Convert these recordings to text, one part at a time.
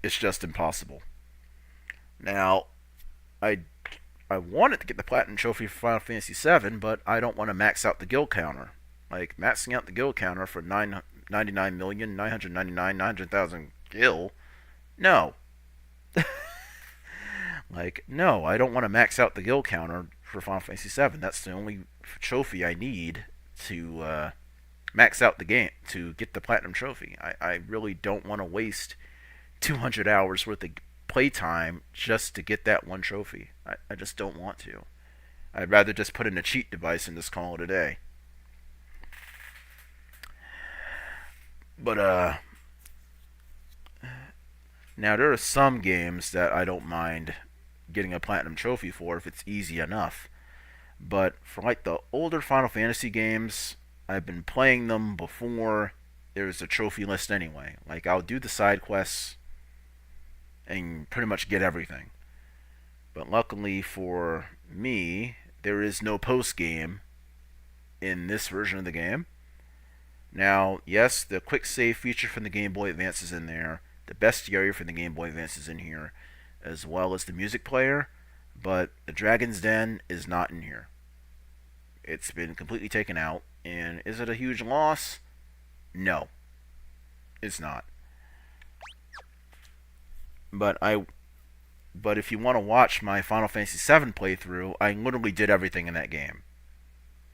It's just impossible. Now, I I wanted to get the platinum trophy for Final Fantasy VII, but I don't want to max out the guild counter. Like maxing out the guild counter for 999,999,900,000 gil. No, like no, I don't want to max out the guild counter for Final Fantasy VII. That's the only trophy I need to max out the game to get the platinum trophy. I really don't want to waste 200 hours worth of playtime just to get that one trophy. I just don't want to. I'd rather just put in a cheat device and just call it a day. But now there are some games that I don't mind getting a platinum trophy for if it's easy enough. But for like the older Final Fantasy games, I've been playing them before there's a trophy list anyway. Like I'll do the side quests and pretty much get everything. But luckily for me, there is no post game in this version of the game. Now, yes, the quick save feature from the Game Boy Advance is in there. The bestiary from the Game Boy Advance is in here, as well as the music player. But the Dragon's Den is not in here. It's been completely taken out. And is it a huge loss? No, it's not. But if you want to watch my Final Fantasy VII playthrough, I literally did everything in that game.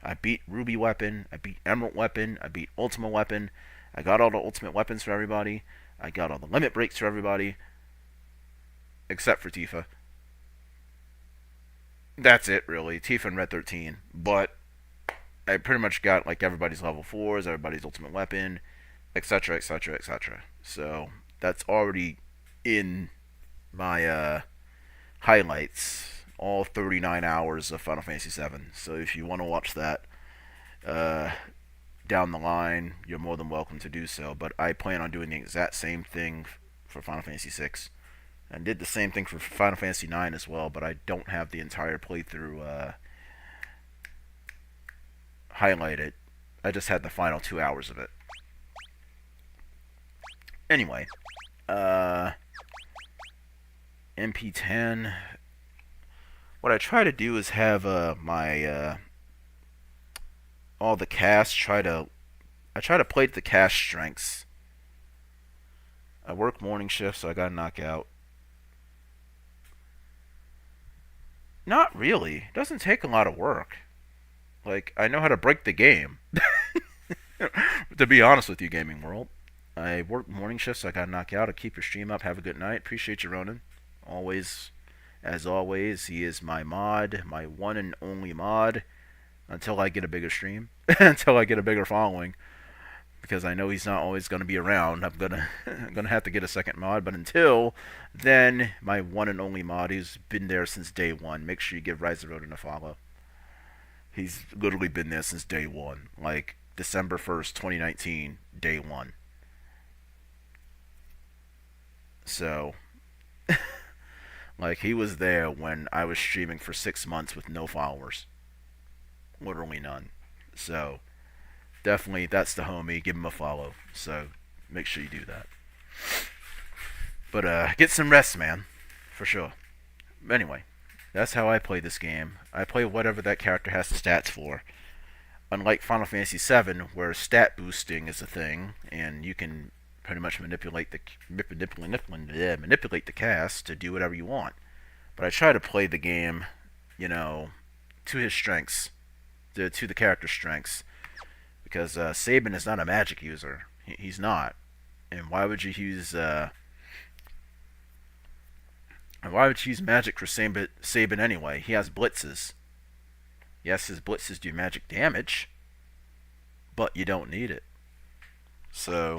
I beat Ruby Weapon, I beat Emerald Weapon, I beat Ultima Weapon, I got all the ultimate weapons for everybody, I got all the limit breaks for everybody, except for Tifa. That's it, really. Tifa and Red 13. But I pretty much got like everybody's level 4s, everybody's ultimate weapon, etc., etc., etc. So that's already in my highlights, all 39 hours of Final Fantasy VII. So if you want to watch that uh, down the line, you're more than welcome to do so. But I plan on doing the exact same thing for Final Fantasy VI. And did the same thing for Final Fantasy IX as well, but I don't have the entire playthrough highlighted. I just had the final 2 hours of it. Anyway, MP10. What I try to do is have my all the cast I try to play to the cast strengths. I work morning shift, so I got to knock out. Not really. It doesn't take a lot of work. Like I know how to break the game. To be honest with you, gaming world, I work morning shifts, so I got to knock out. I keep your stream up. Have a good night. Appreciate you, Ronan. Always, as always, he is my mod, my one and only mod, until I get a bigger stream, until I get a bigger following, because I know he's not always going to be around. I'm gonna have to get a second mod, but until then, my one and only mod, he's been there since day one. Make sure you give Rise of Rodan a follow. He's literally been there since day one, like December 1st, 2019, day one. So, like, he was there when I was streaming for 6 months with no followers. Literally none. So, definitely, that's the homie. Give him a follow. So, make sure you do that. But, get some rest, man. For sure. Anyway, that's how I play this game. I play whatever that character has the stats for. Unlike Final Fantasy VII, where stat boosting is a thing, and you can pretty much manipulate the cast to do whatever you want. But I try to play the game, you know, to his strengths, to the character's strengths, because Sabin is not a magic user. He's not. And why would you use magic for Sabin anyway? He has blitzes. Yes, his blitzes do magic damage, but you don't need it. So,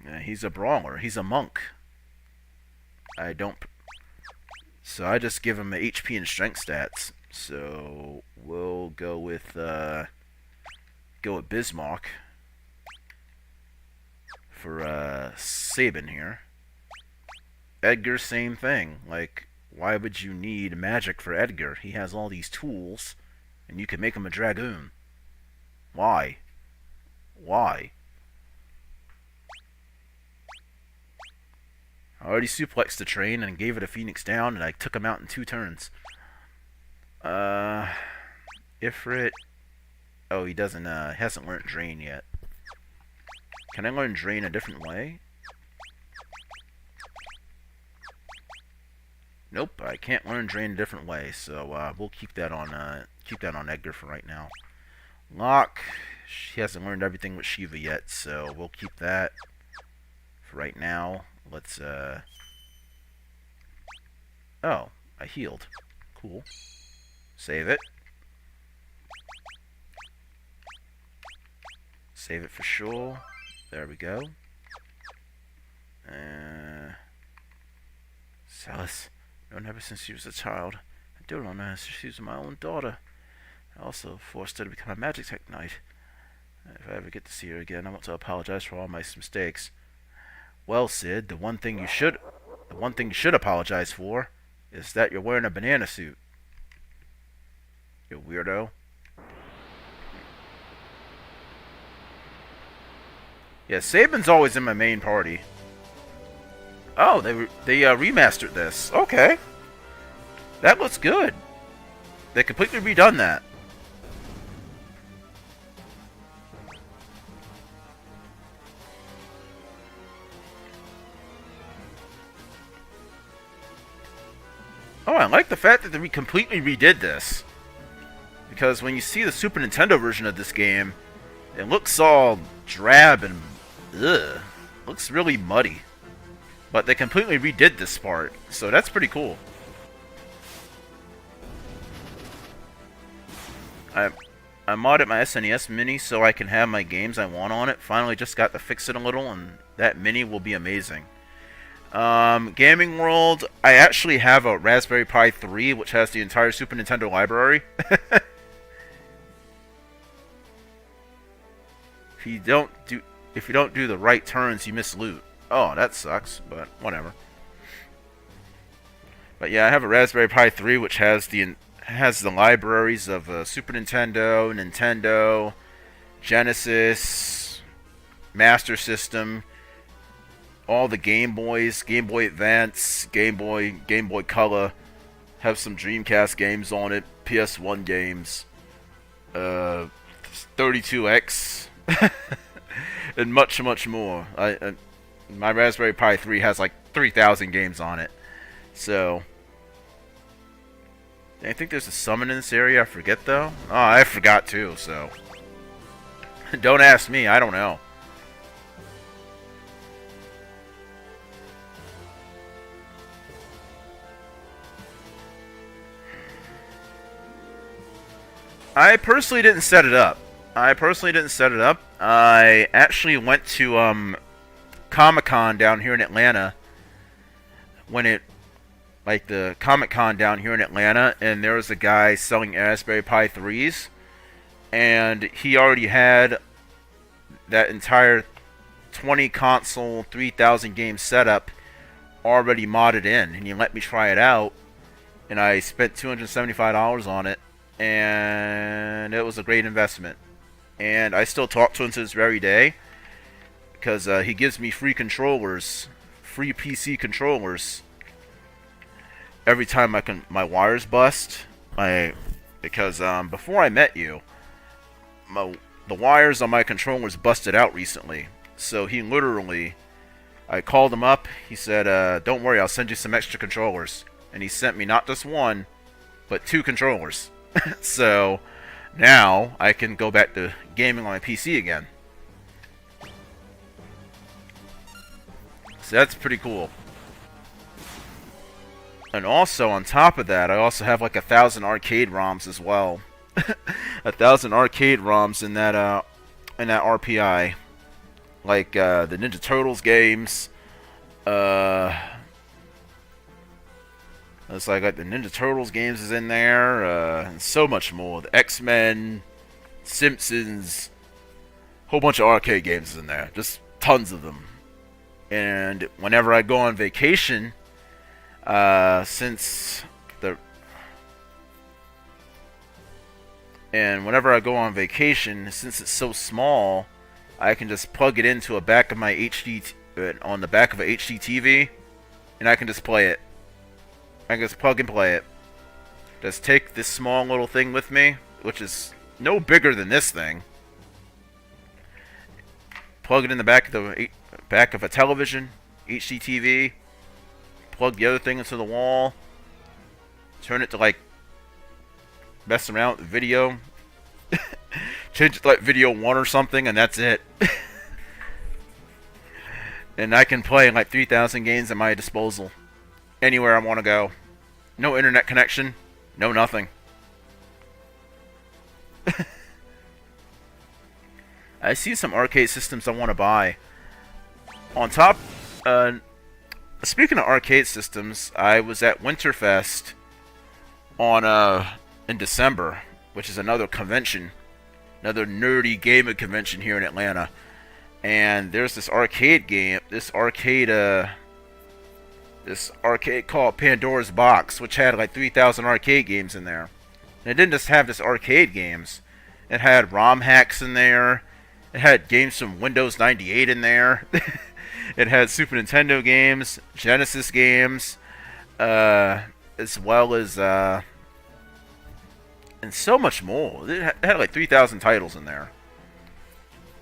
yeah, he's a brawler. He's a monk. I don't. So I just give him HP and strength stats. So we'll go with Bismarck for Sabin here. Edgar, same thing. Like, why would you need magic for Edgar? He has all these tools, and you can make him a dragoon. Why? Why? I already suplexed the train and gave it a Phoenix down, and I took him out in 2 turns. Ifrit. Oh, he doesn't, hasn't learned Drain yet. Can I learn Drain a different way? Nope, I can't learn Drain a different way, so we'll keep that on Edgar for right now. Lock, she hasn't learned everything with Shiva yet, so we'll keep that for right now. Let's oh, I healed. Cool. Save it. Save it for sure. There we go. Celis. Known ever since she was a child. I don't know her. She was my own daughter. I also forced her to become a magic tech knight. If I ever get to see her again, I want to apologize for all my mistakes. Well, Sid, the one thing you should apologize for is that you're wearing a banana suit. You weirdo. Yeah, Sabin's always in my main party. Oh, they remastered this. Okay. That looks good. They completely redone that. Oh, I like the fact that they completely redid this. Because when you see the Super Nintendo version of this game, it looks all drab and ugh. Looks really muddy. But they completely redid this part, so that's pretty cool. I modded my SNES Mini so I can have my games I want on it. Finally just got to fix it a little, and that Mini will be amazing. Gaming World, I actually have a Raspberry Pi 3, which has the entire Super Nintendo library. If you don't do the right turns, you miss loot. Oh, that sucks, but whatever. But yeah, I have a Raspberry Pi 3, which has the libraries of Super Nintendo, Nintendo, Genesis, Master System, all the Game Boys, Game Boy Advance, Game Boy Color, have some Dreamcast games on it, PS1 games, 32X, and much, much more. My Raspberry Pi 3 has like 3,000 games on it. So, I think there's a summon in this area. I forget though. Oh, I forgot too. So, don't ask me. I don't know. I personally didn't set it up. I actually went to Comic-Con down here in Atlanta the Comic-Con down here in Atlanta, and there was a guy selling Raspberry Pi 3s, and he already had that entire 20 console 3,000 game setup already modded in, and he let me try it out, and I spent $275 on it, and it was a great investment. And I still talk to him to this very day, because he gives me free controllers, free PC controllers, every time my wires bust. Because before I met you, the wires on my controllers busted out recently. So he literally, I called him up. He said, "Don't worry, I'll send you some extra controllers." And he sent me not just one, but 2 controllers. So now I can go back to gaming on my PC again. So that's pretty cool. And also, on top of that, I also have like 1,000 arcade ROMs as well. 1,000 arcade ROMs in that RPI. Like the Ninja Turtles games. It's like the Ninja Turtles games is in there, and so much more. The X-Men, Simpsons, whole bunch of arcade games is in there. Just tons of them. And whenever I go on vacation, since it's so small, I can just plug it into on the back of a HD TV, and I can just play it. I can just plug and play it. Just take this small little thing with me, which is no bigger than this thing. Plug it in the back of a television, HDTV. Plug the other thing into the wall. Turn it to like mess around with the video. Change it to like video 1 or something, and that's it. And I can play like 3,000 games at my disposal. Anywhere I want to go. No internet connection. No nothing. I see some arcade systems I want to buy. On top, speaking of arcade systems, I was at Winterfest in December, which is another convention, another nerdy gaming convention here in Atlanta. And there's this arcade game, this arcade called Pandora's Box, which had like 3,000 arcade games in there. And it didn't just have just arcade games. It had ROM hacks in there. It had games from Windows 98 in there. It had Super Nintendo games, Genesis games, as well as, and so much more. It had like 3,000 titles in there.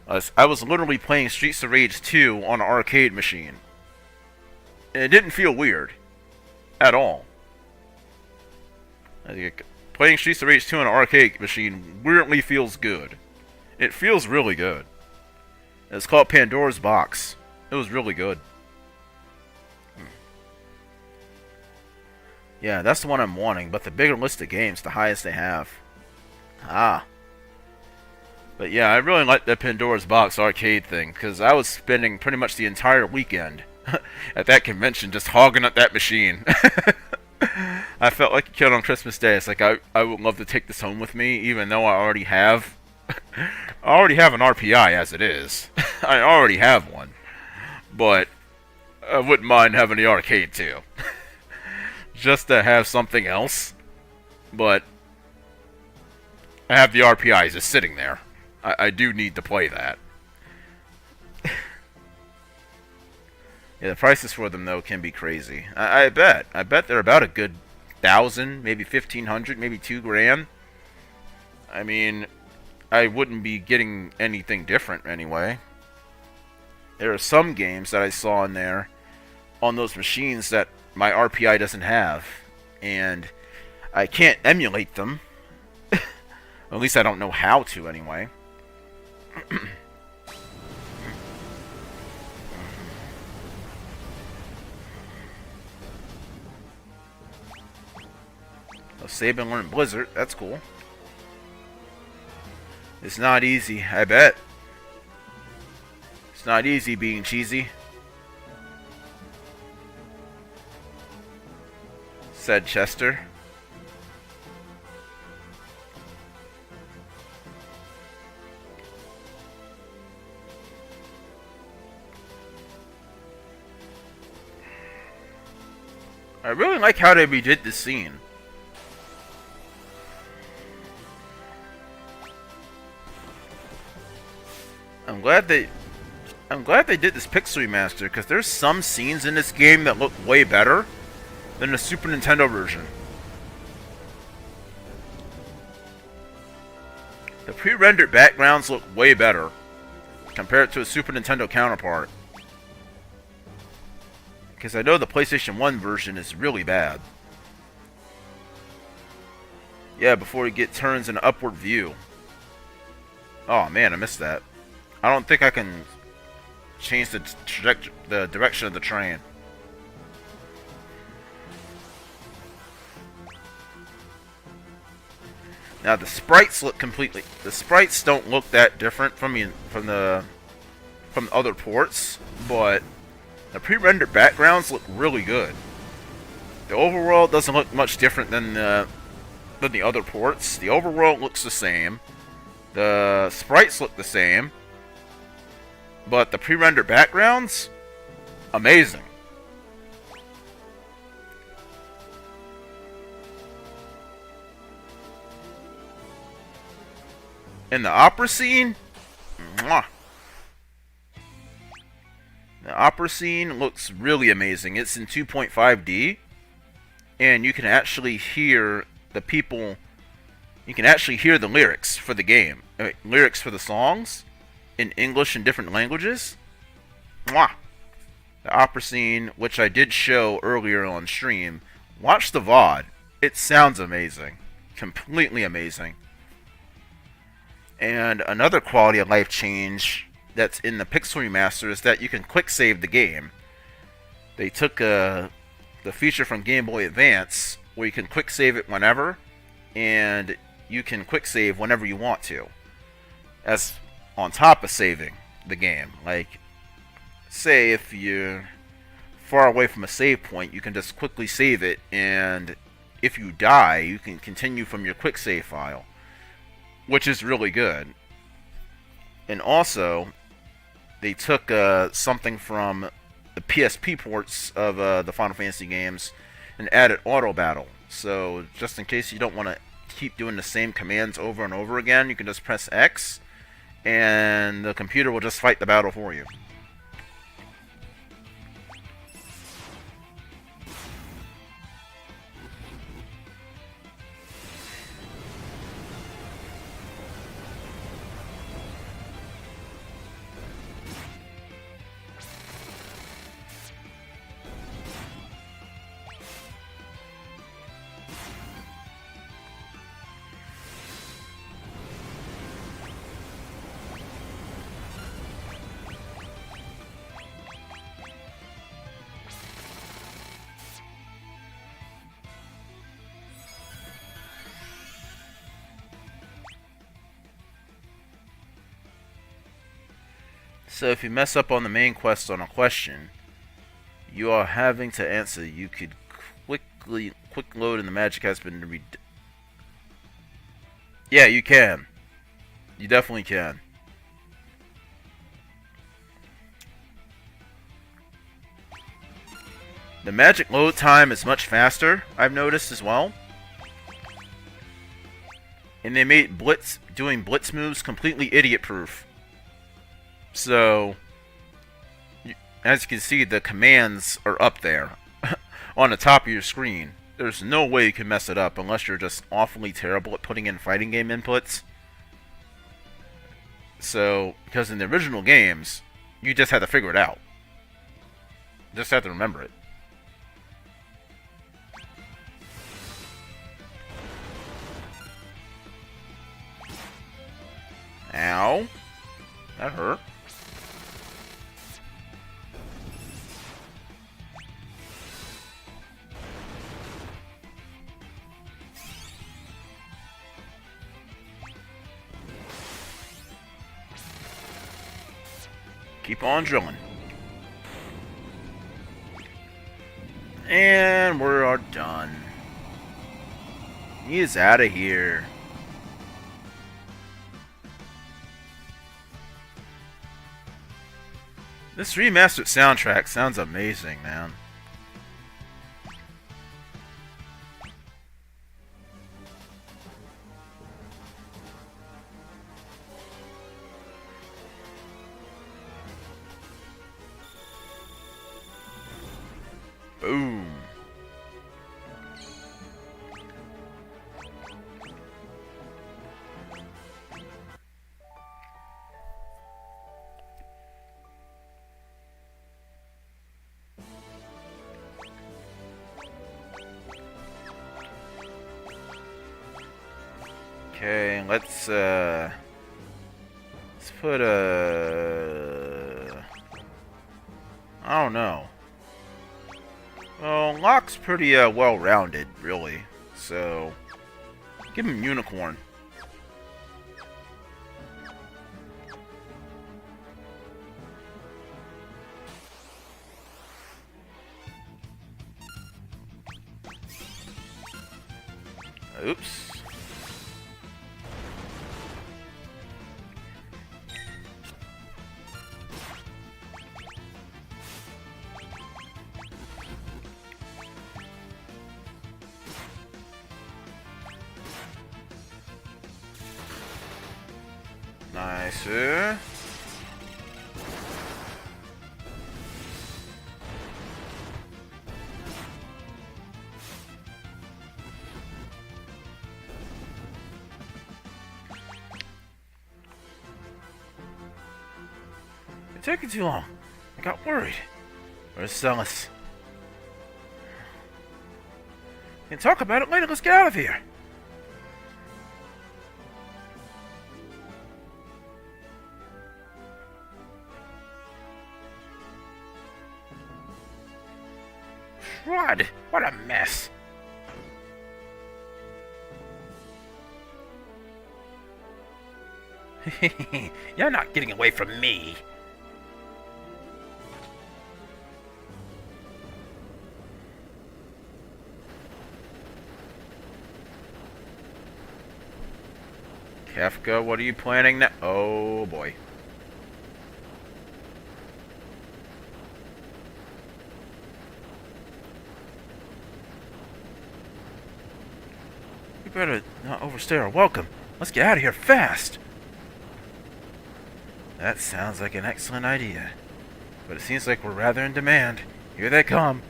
I was literally playing Streets of Rage 2 on an arcade machine. And it didn't feel weird. At all. Playing Streets of Rage 2 on an arcade machine weirdly feels good. It feels really good. It's called Pandora's Box. It was really good. Yeah, that's the one I'm wanting, but the bigger list of games, the highest they have. Ah. But yeah, I really like the Pandora's Box arcade thing, because I was spending pretty much the entire weekend at that convention just hogging up that machine. I felt like a kid on Christmas Day. It's like I would love to take this home with me, even though I already have an RPI as it is. I already have one. But I wouldn't mind having the arcade too. Just to have something else. But I have the RPIs just sitting there. I do need to play that. Yeah, the prices for them, though, can be crazy. I bet. I bet they're about a good 1,000, maybe 1,500, maybe $2,000. I mean, I wouldn't be getting anything different anyway. There are some games that I saw in there on those machines that my RPI doesn't have. And I can't emulate them. At least I don't know how to anyway. Save and learn Blizzard. That's cool. It's not easy, I bet. It's not easy being cheesy, said Chester. I really like how they redid this scene. I'm glad they did this pixel remaster, because there's some scenes in this game that look way better than the Super Nintendo version. The pre-rendered backgrounds look way better compared to a Super Nintendo counterpart. Because I know the PlayStation 1 version is really bad. Yeah, before you get turns in an upward view. Oh man, I missed that. I don't think I can change the direction of the train. Now the sprites look completely. The sprites don't look that different from the other ports, but the pre-rendered backgrounds look really good. The overworld doesn't look much different than the other ports. The overworld looks the same. The sprites look the same. But the pre-rendered backgrounds, amazing. In the opera scene, mwah. The opera scene looks really amazing. It's in 2.5D, and you can actually hear the people. You can actually hear the lyrics for the game, lyrics for the songs, in English and different languages. Mwah! The opera scene, which I did show earlier on stream. Watch the VOD. It sounds amazing. Completely amazing. And another quality of life change that's in the Pixel Remaster is that you can quick save the game. They took the feature from Game Boy Advance where you can quick save it whenever, and you can quick save whenever you want to, as on top of saving the game. Like, say if you're far away from a save point, you can just quickly save it, and if you die, you can continue from your quick save file, which is really good. And also, they took something from the PSP ports of the Final Fantasy games and added auto battle. So just in case you don't want to keep doing the same commands over and over again, you can just press X and the computer will just fight the battle for you. So if you mess up on the main quest on a question you are having to answer, you could quick load and the magic has been Yeah, you can. You definitely can. The magic load time is much faster, I've noticed as well. And they made doing blitz moves completely idiot-proof. So, as you can see, the commands are up there on the top of your screen. There's no way you can mess it up unless you're just awfully terrible at putting in fighting game inputs. So, because in the original games, you just had to figure it out. Just had to remember it. Ow. That hurt. Keep on drilling. And we're done. He is out of here. This remastered soundtrack sounds amazing, man. Boom. Okay, let's put a... I don't know. Well, Locke's pretty well-rounded, really. So, give him Unicorn. Oops. Nice. It's taking too long. I got worried. Where's Celis? We can talk about it later. Let's get out of here. Crud! What a mess. You're not getting away from me. Kefka, what are you planning now? Oh boy. We better not overstay our welcome. Let's get out of here fast. That sounds like an excellent idea. But it seems like we're rather in demand. Here they come.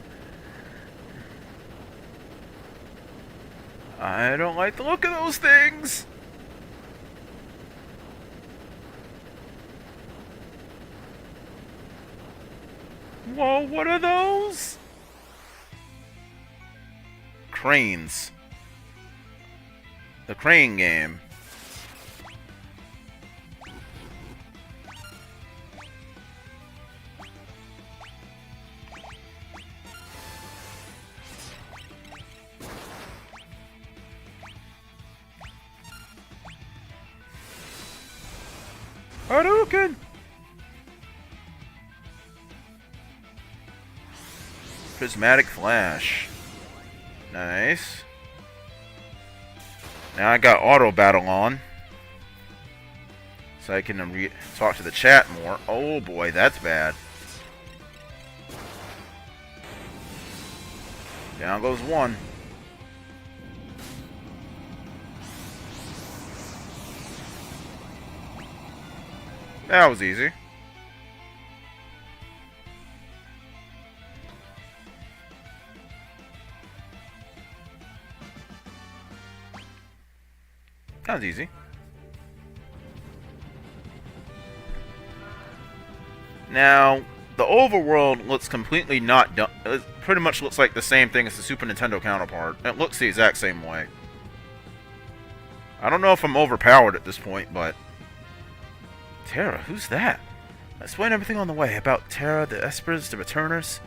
I don't like the look of those things. Whoa, what are those? Cranes. The crane game. Hadouken! Prismatic Flash. Nice. Now I got auto battle on. So I can talk to the chat more. Oh boy, that's bad. Down goes one. That was easy. That was easy. Now, the overworld looks completely not done. It pretty much looks like the same thing as the Super Nintendo counterpart. It looks the exact same way. I don't know if I'm overpowered at this point, but... Terra, who's that? I explained everything on the way about Terra, the Espers, the Returners.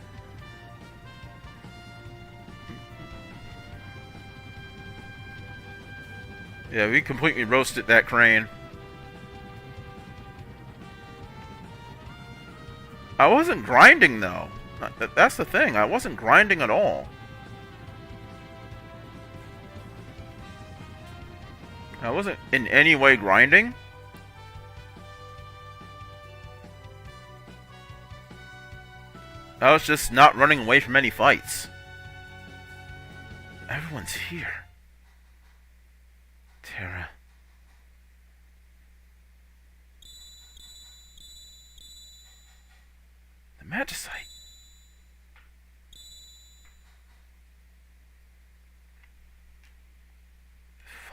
Yeah, we completely roasted that crane. I wasn't grinding, though. That's the thing. I wasn't grinding at all. I wasn't in any way grinding. I was just not running away from any fights. Everyone's here. Terra. The Magicite.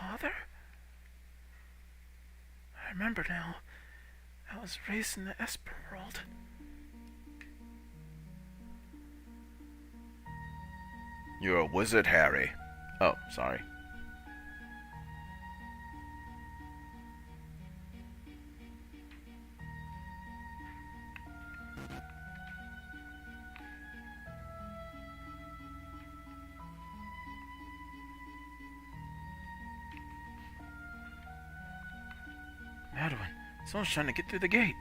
Father? I remember now. I was raised in the Esper world. You're a wizard, Harry. Oh, sorry. Madeline, someone's trying to get through the gate.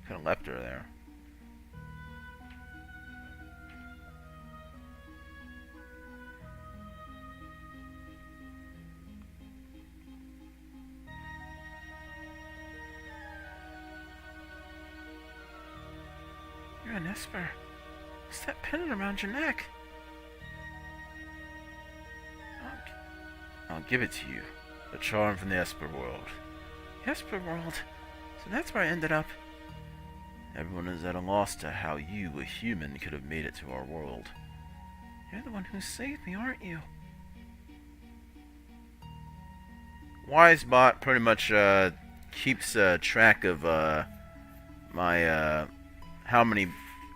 Could have left her there. You're an Esper. What's that pendant around your neck? I'll give it to you. A charm from the Esper world. Esper world? So that's where I ended up. Everyone is at a loss to how you, a human, could have made it to our world. You're the one who saved me, aren't you? Wisebot pretty much keeps track of my how many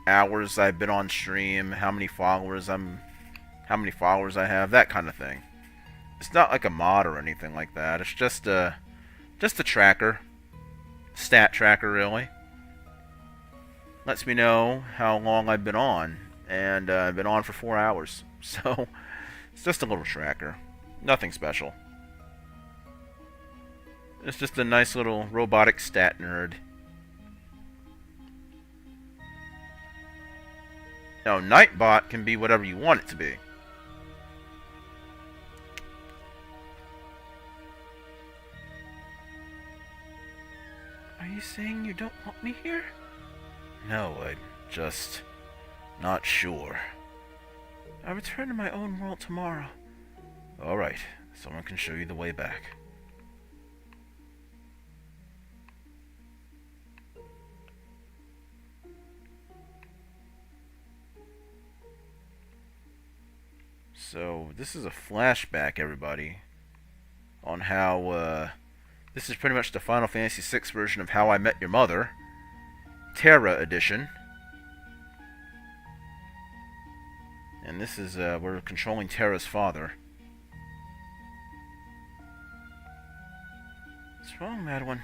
hours I've been on stream, how many followers I have, that kind of thing. It's not like a mod or anything like that. It's just a tracker, stat tracker, really. Lets me know how long I've been on, and I've been on for 4 hours. So it's just a little tracker, nothing special. It's just a nice little robotic stat nerd. Now, Nightbot can be whatever you want it to be. Are you saying you don't want me here? No, I'm just not sure. I'll return to my own world tomorrow. Alright, someone can show you the way back. So, this is a flashback, everybody, on how, this is pretty much the Final Fantasy VI version of How I Met Your Mother, Terra edition. And this is, we're controlling Terra's father. What's wrong, Madeline?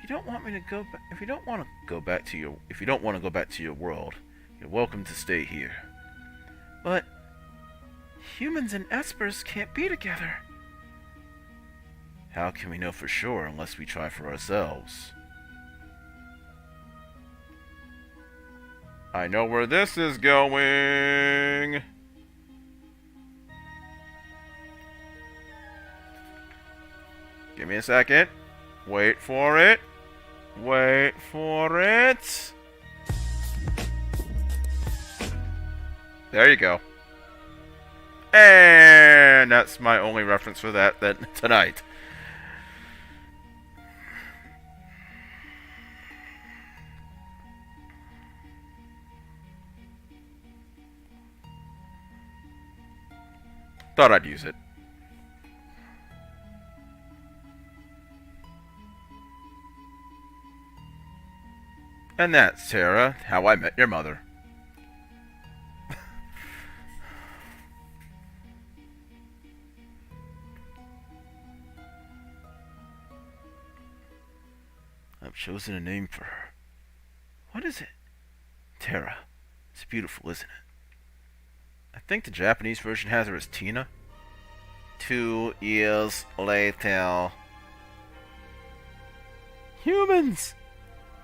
If you don't want to go back to your world, you're welcome to stay here. But humans and espers can't be together. How can we know for sure unless we try for ourselves? I know where this is going. Give me a second. Wait for it. Wait for it. There you go. And that's my only reference for that tonight. Thought I'd use it. And that's Terra, How I Met Your Mother. I've chosen a name for her. What is it? Terra. It's beautiful, isn't it? I think the Japanese version has her as Tina. 2 years later. Humans!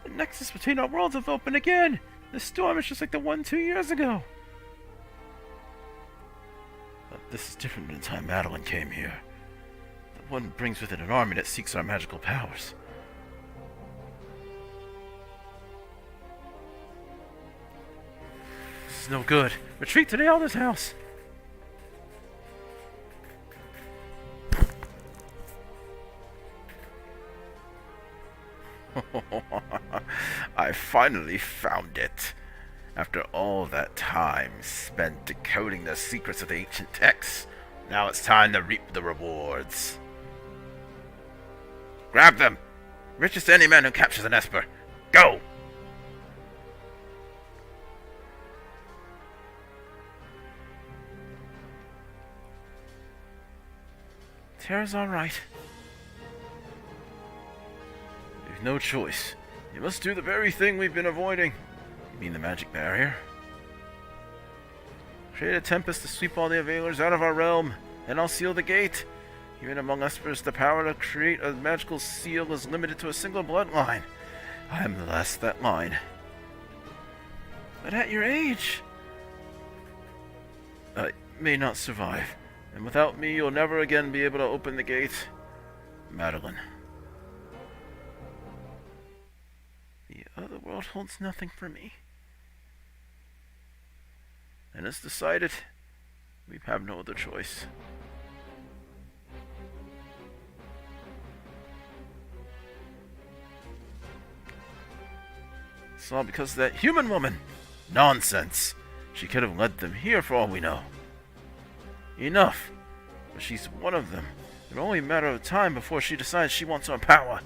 The nexus between our worlds have opened again! The storm is just like the one 2 years ago! But this is different than the time Madeline came here. The one brings with it an army that seeks our magical powers. This is no good. Retreat to the Elder's house! I finally found it. After all that time spent decoding the secrets of the ancient texts, now it's time to reap the rewards. Grab them! Richest any man who captures an Esper. Go! Terra's alright. There's no choice. You must do the very thing we've been avoiding. You mean the magic barrier? Create a tempest to sweep all the Availers out of our realm, and I'll seal the gate. Even among Espers, the power to create a magical seal is limited to a single bloodline. I'm the last of that line. But at your age, I may not survive. And without me, you'll never again be able to open the gate. Madeline. The other world holds nothing for me. And it's decided, we have no other choice. It's all because of that human woman. Nonsense. She could have led them here for all we know. Enough. But she's one of them. It's only a matter of time before she decides she wants our power.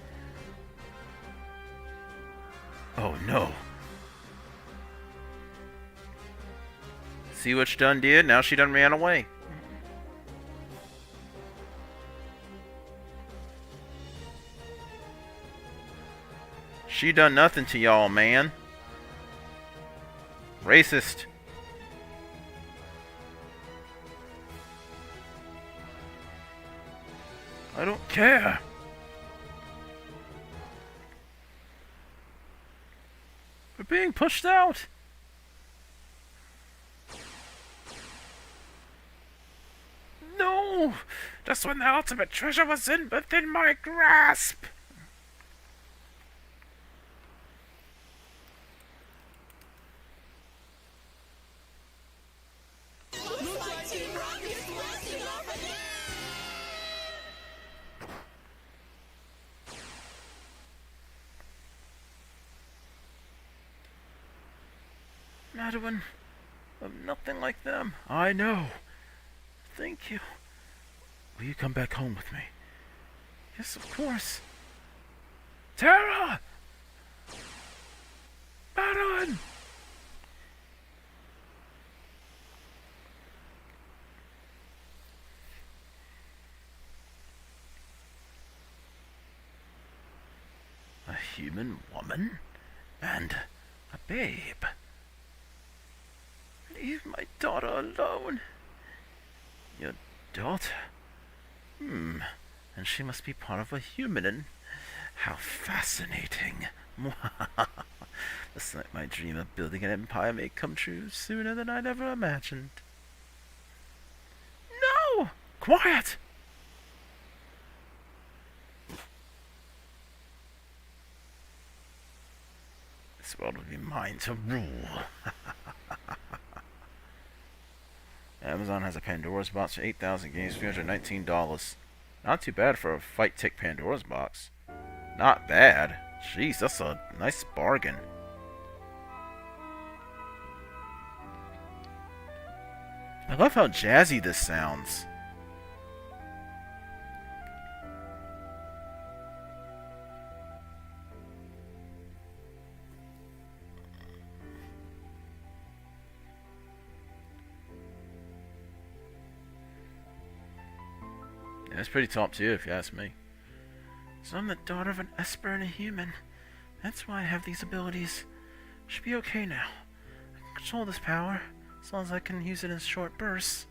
Oh no. See what she done did? Now she done ran away. She done nothing to y'all, man. Racist. I don't care. We're being pushed out. No! Just when the ultimate treasure was within my grasp! Madeline, I'm nothing like them. I know. Thank you. Will you come back home with me? Yes, of course. Tara! Madeline! A human woman? And a babe? Leave my daughter alone. Your daughter? And she must be part of a human. How fascinating. Looks like my dream of building an empire may come true sooner than I'd ever imagined. No! Quiet! This world will be mine to rule. Amazon has a Pandora's box for 8,000 games, $319. Not too bad for a Fight Tick Pandora's box. Not bad. Jeez, that's a nice bargain. I love how jazzy this sounds. That's pretty top tier if you ask me. So I'm the daughter of an Esper and a human. That's why I have these abilities. Should be okay now. I can control this power, as long as I can use it in short bursts.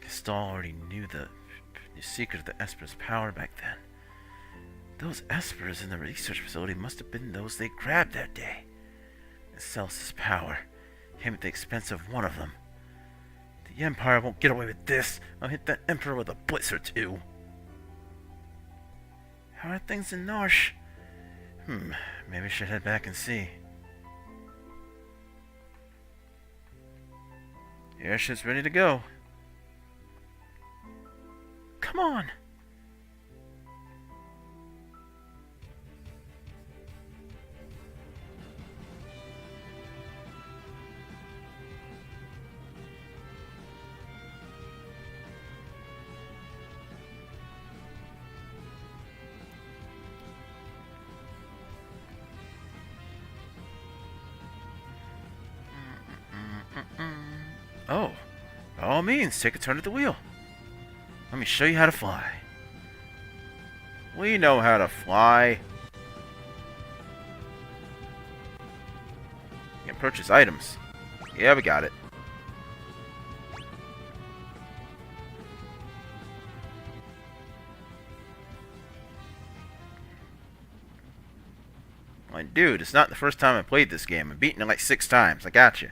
Gaston already knew the secret of the Esper's power back then. Those Espers in the research facility must have been those they grabbed that day. And Celsus' power came at the expense of one of them. The Empire won't get away with this. I'll hit that Emperor with a blitz or two. How are things in Narsh? Maybe I should head back and see. Airship's ready to go. Come on! Oh, by all means, take a turn at the wheel. Let me show you how to fly. We know how to fly. You can purchase items. Yeah, we got it. Like, dude, it's not the first time I played this game. I've beaten it like 6 times. I got you.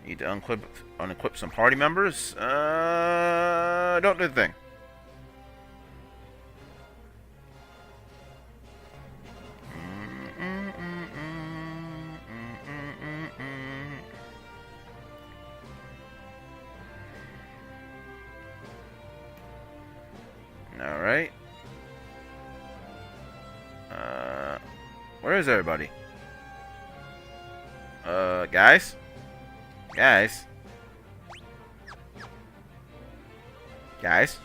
Need to unequip some party members? Don't do the thing. Where's everybody? Guys? Guys? Guys?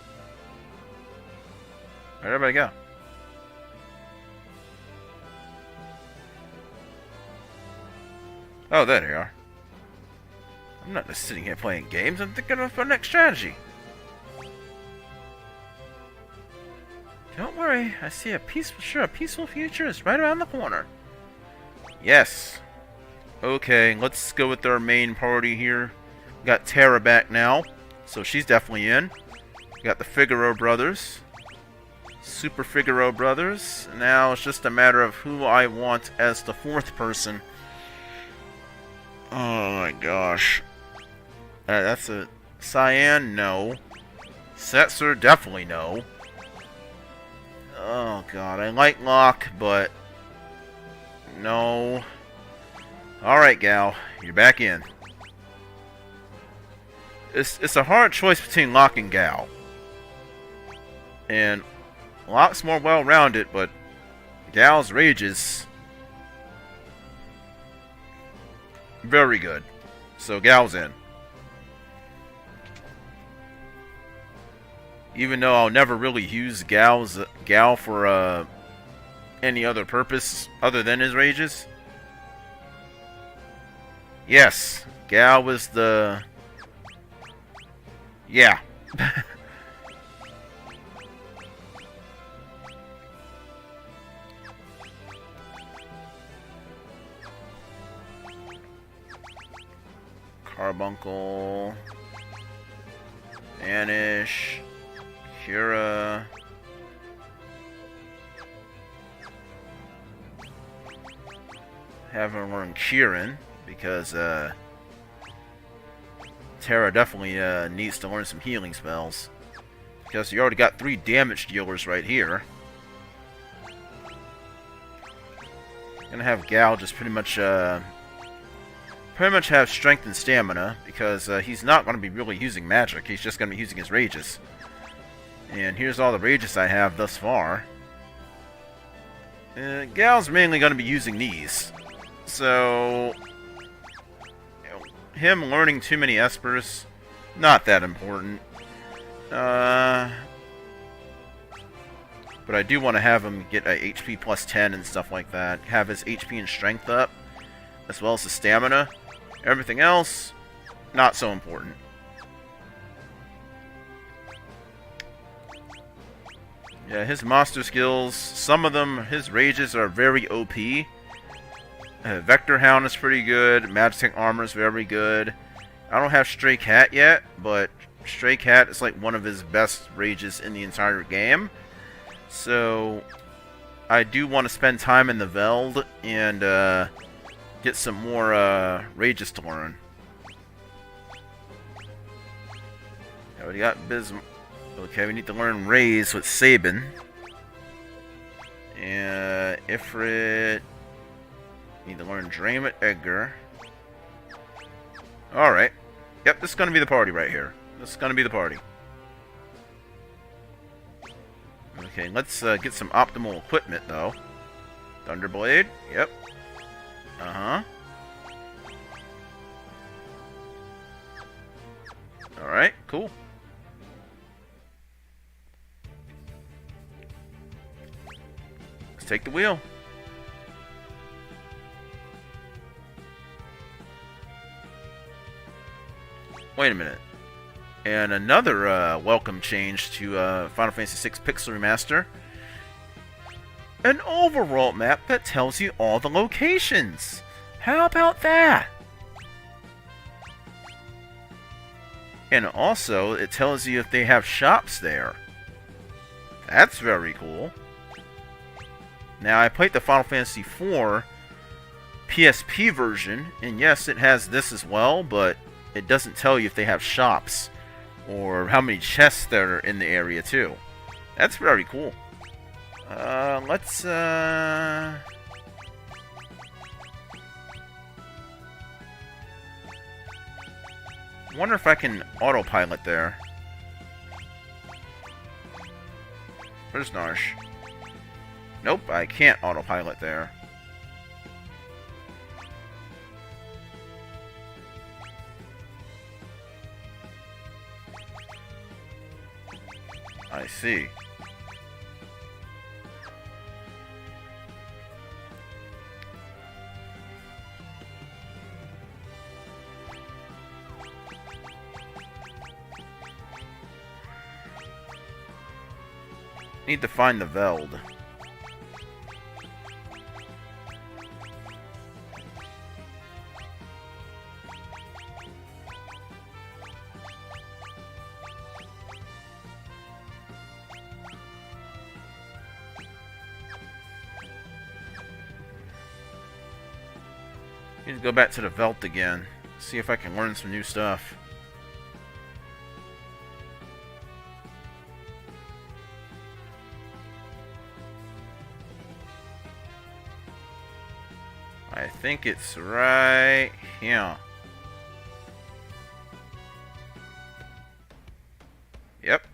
Where'd everybody go? Oh, there they are. I'm not just sitting here playing games, I'm thinking of our next strategy. Don't worry, I see a peaceful future is right around the corner. Yes. Okay, let's go with our main party here. We got Terra back now, so she's definitely in. We got the Figaro brothers. Super Figaro brothers. Now it's just a matter of who I want as the fourth person. Oh my gosh. That's a... Cyan, no. Setzer, definitely no. Oh god, I like Locke, but... No. Alright, Gal. You're back in. It's a hard choice between Locke and Gal. And Locke's more well-rounded, but Gal's rages... very good. So Gal's in. Even though I'll never really use Gal for any other purpose other than his rages. Yes, Gal was the... yeah. Carbuncle. Vanish. Kira. Have her learn Kieran, because Terra definitely needs to learn some healing spells. Because you already got 3 damage dealers right here. Gonna have Gal just pretty much have strength and stamina, because he's not going to be really using magic. He's just going to be using his rages. And here's all the rages I have thus far. Gal's mainly going to be using these. So, you know, him learning too many espers, not that important. But I do want to have him get a HP plus 10 and stuff like that. Have his HP and strength up, as well as his stamina. Everything else, not so important. Yeah, his monster skills, some of them, his rages are very OP. Vector Hound is pretty good. Magic Armor is very good. I don't have Stray Cat yet, but Stray Cat is like one of his best rages in the entire game. So, I do want to spend time in the Veld and get some more rages to learn. Yeah, we got Bism. Okay, we need to learn Raise with Sabin. And Ifrit. Need to learn Drain with Edgar. Alright. Yep, this is going to be the party right here. This is going to be the party. Okay, let's get some optimal equipment, though. Thunderblade. Yep. Uh-huh. Alright, cool. Let's take the wheel. Wait a minute. And another welcome change to Final Fantasy VI Pixel Remaster. An overworld map that tells you all the locations. How about that? And also, it tells you if they have shops there. That's very cool. Now, I played the Final Fantasy IV PSP version, and yes, it has this as well, but it doesn't tell you if they have shops or how many chests there are in the area, too. That's very cool. Let's, wonder if I can autopilot there. Where's Narsh? Nope, I can't autopilot there. I see. Need to find the Veld. Need to go back to the Veld again. See if I can learn some new stuff. I think it's right here. Yep.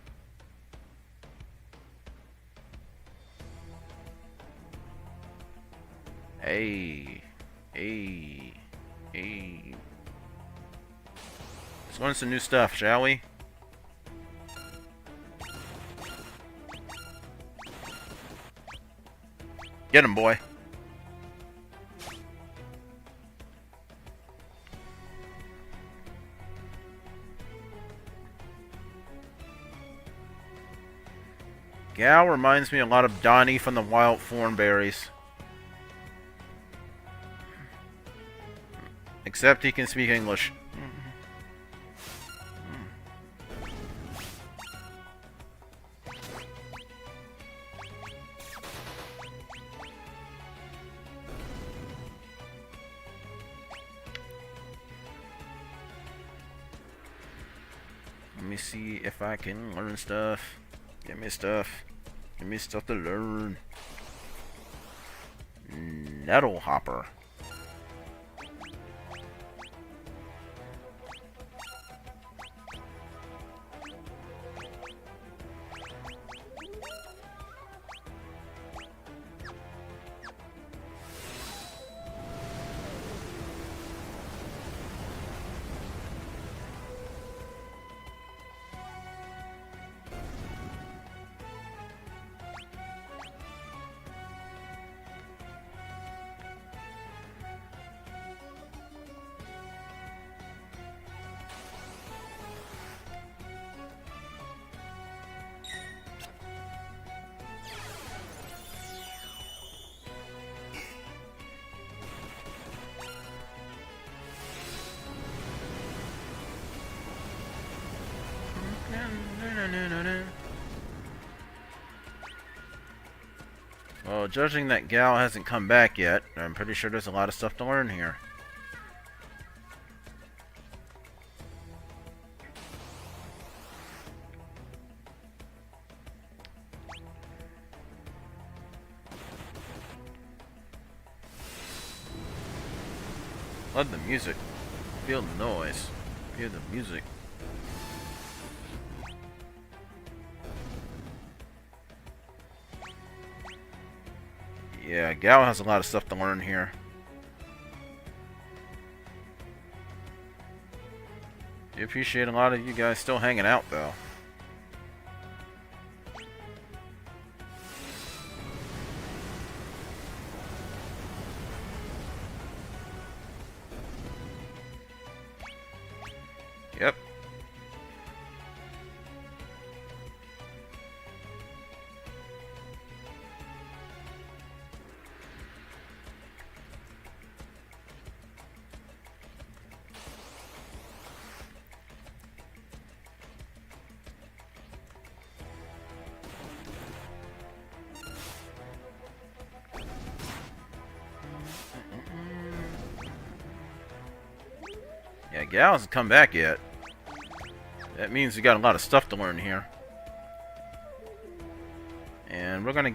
Hey. Hey. Hey. Let's learn some new stuff, shall we? Get him, boy. Gal reminds me a lot of Donnie from the Wild Thornberries. Except he can speak English. Let me see if I can learn stuff. Give me stuff. Give me stuff to learn. Nettle Hopper. Well, judging that Gal hasn't come back yet, I'm pretty sure there's a lot of stuff to learn here. Love the music. Feel the noise. Hear the music. Yeah, Gal has a lot of stuff to learn here. I appreciate a lot of you guys still hanging out, though. Yep. Yeah, Gal hasn't come back yet. That means we got a lot of stuff to learn here. And we're gonna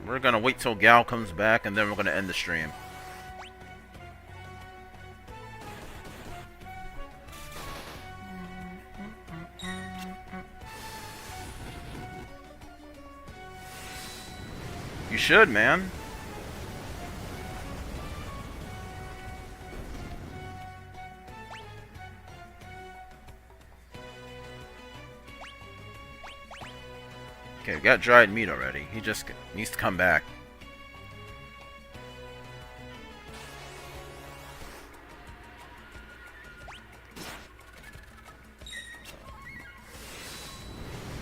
we're gonna wait till Gal comes back and then we're gonna end the stream. You should, man. Okay, we got dried meat already. He just needs to come back.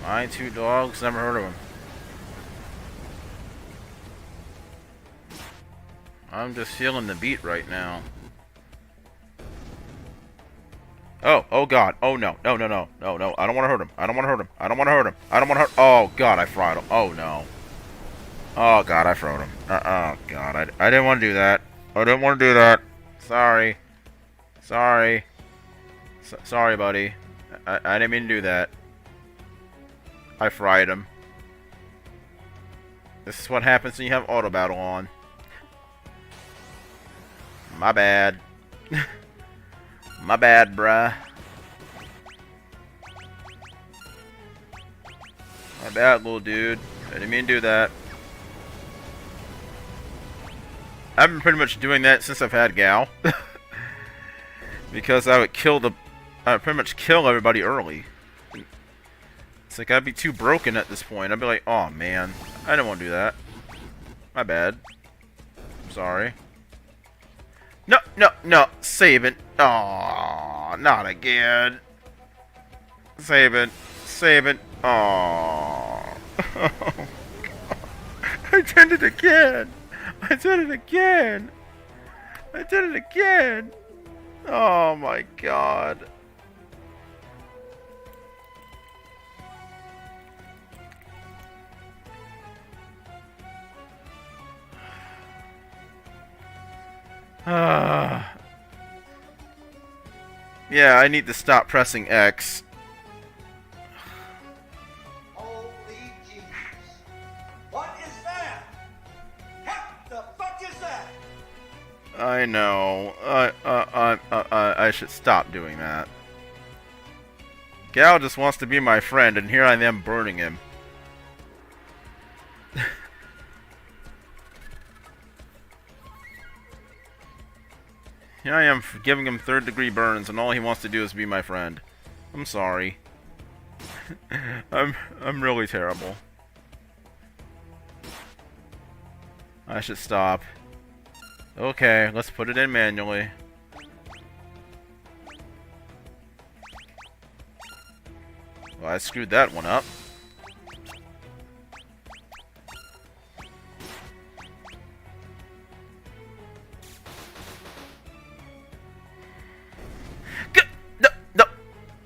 My two dogs, never heard of them. I'm just feeling the beat right now. Oh god. Oh no. No, no, no. No, no. I don't want to hurt him. I don't want to hurt him. I don't want to hurt him. I don't want to hurt. Oh god, I fried him. Oh no. Oh god, I fried him. Oh god, I didn't want to do that. I didn't want to do that. Sorry. Sorry. Sorry, buddy. I didn't mean to do that. I fried him. This is what happens when you have auto battle on. My bad. My bad, bruh. My bad, little dude. I didn't mean to do that. I've been pretty much doing that since I've had Gal. Because I would pretty much kill everybody early. It's like I'd be too broken at this point. I'd be like, oh man, I didn't want to do that. My bad. I'm sorry. No, no, no. Save it. Oh, not again. Save it. Save it. Oh. I did it again. I did it again. I did it again. Oh my god. Yeah, I need to stop pressing X. Holy Jesus. What is that? What the fuck is that? I know. I should stop doing that. Gal just wants to be my friend, and here I am burning him. Here I am giving him third-degree burns, and all he wants to do is be my friend. I'm sorry. I'm really terrible. I should stop. Okay, let's put it in manually. Well, I screwed that one up.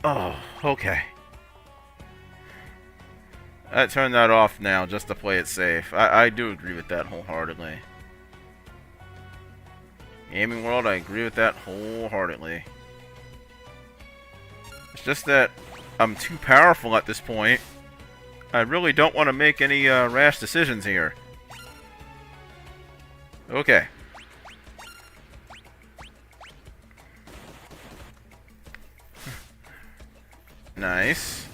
Oh, okay. I turned that off now just to play it safe. I do agree with that wholeheartedly. Gaming world, I agree with that wholeheartedly. It's just that I'm too powerful at this point. I really don't want to make any rash decisions here. Okay. Nice.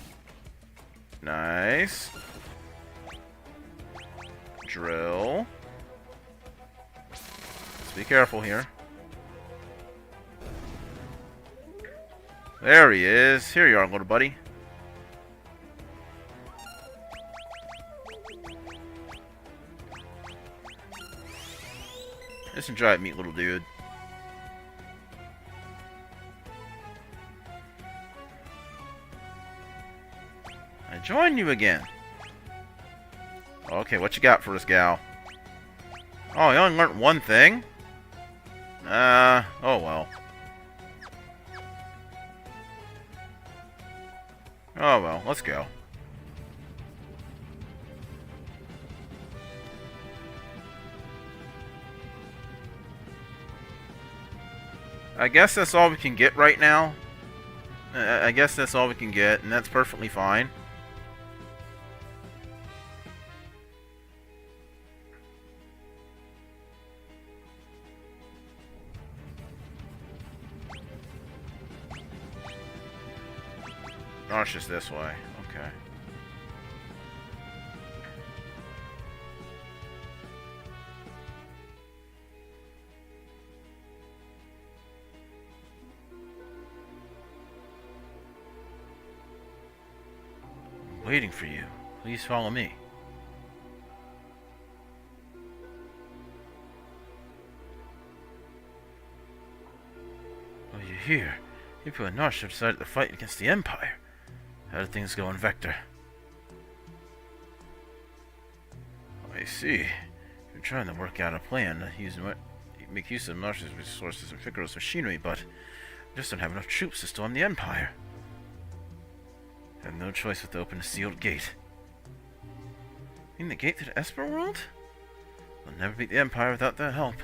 Nice. Drill. Let's be careful here. There he is. Here you are, little buddy. Just enjoy it, meat little dude. I join you again. Okay, what you got for us, gal? Oh, you only learned one thing? Oh well. Oh well, let's go. I guess that's all we can get right now. I guess that's all we can get, and that's perfectly fine. Oh, it's just this way. Okay. I'm waiting for you. Please follow me. Oh, you're here. You people in North have decided to fight against the Empire. How do things go in Vector? I see. You're trying to work out a plan to make use of Marsh's resources and Figaro's machinery, but you just don't have enough troops to storm the Empire. You have no choice but to open a sealed gate. You mean the gate to the Esper world? We'll never beat the Empire without their help.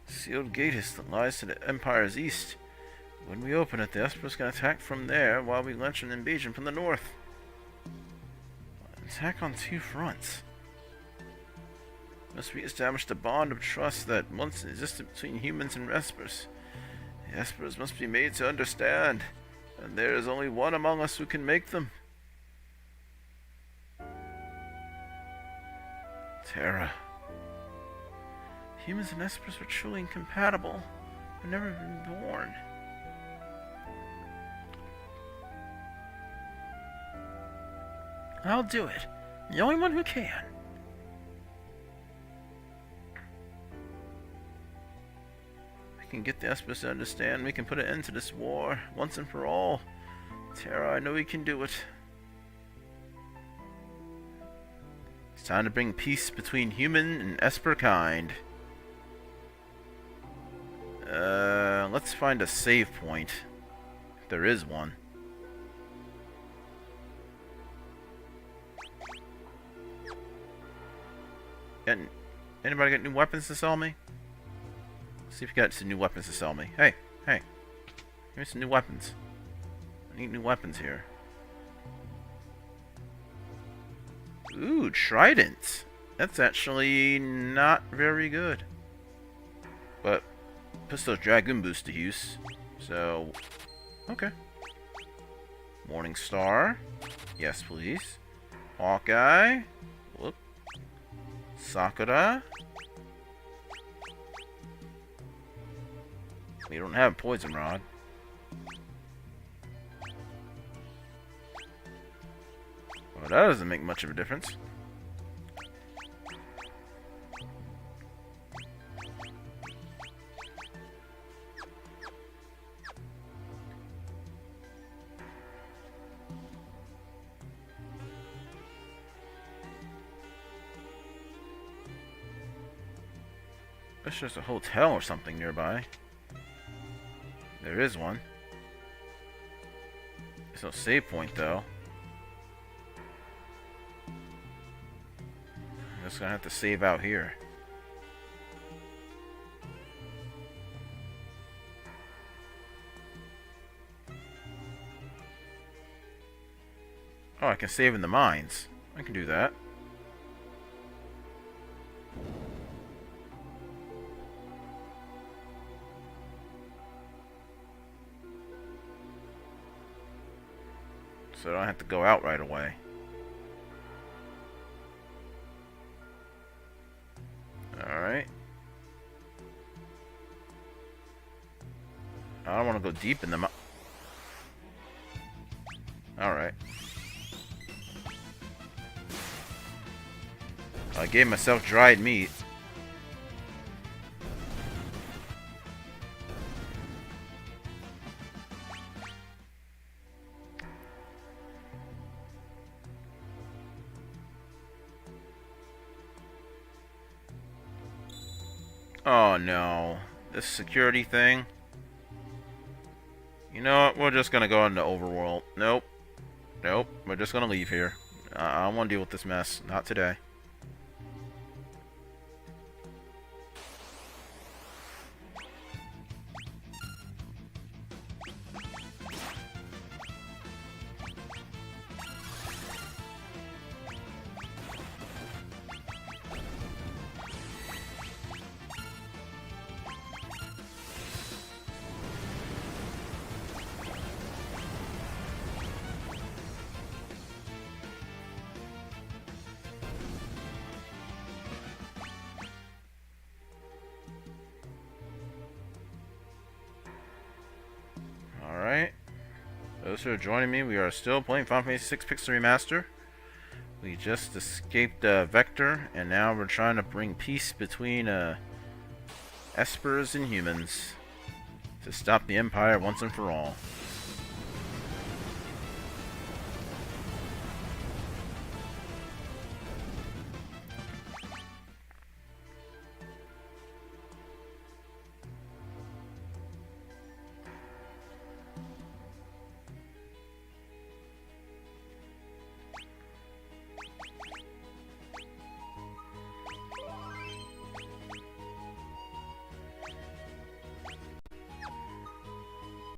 Sealed gate lies to the Empire's east. When we open it, the Esper's can attack from there while we launch an invasion from the north. Attack on two fronts. Must we establish a bond of trust that once existed between humans and Espers. The Espers must be made to understand, and there is only one among us who can make them. Terra. Humans and Espers were truly incompatible. We've never been born. I'll do it. The only one who can. We can get the Espers to understand. We can put an end to this war once and for all. Terra, I know we can do it. It's time to bring peace between human and Esper kind. Let's find a save point. If there is one. Anybody got new weapons to sell me? Let's see if you got some new weapons to sell me. Hey, give me some new weapons. I need new weapons here. Ooh, Trident. That's actually not very good. But puts those Dragoon boosts to use. So, okay. Morning Star. Yes, please. Hawkeye. Whoop. Sakura. We don't have Poison Rod. Well, that doesn't make much of a difference. There's just a hotel or something nearby. There is one. There's no save point though. I'm just gonna have to save out here. Oh, I can save in the mines. I can do that. So I don't have to go out right away. Alright. I don't want to go deep in the Alright. I gave myself dried meat. Oh no, this security thing. You know what, we're just gonna go into overworld. Nope. We're just gonna leave here. I don't want to deal with this mess. Not today. those who are joining me, we are still playing Final Fantasy VI Pixel Remaster. We just escaped Vector, and now we're trying to bring peace between Espers and humans to stop the Empire once and for all.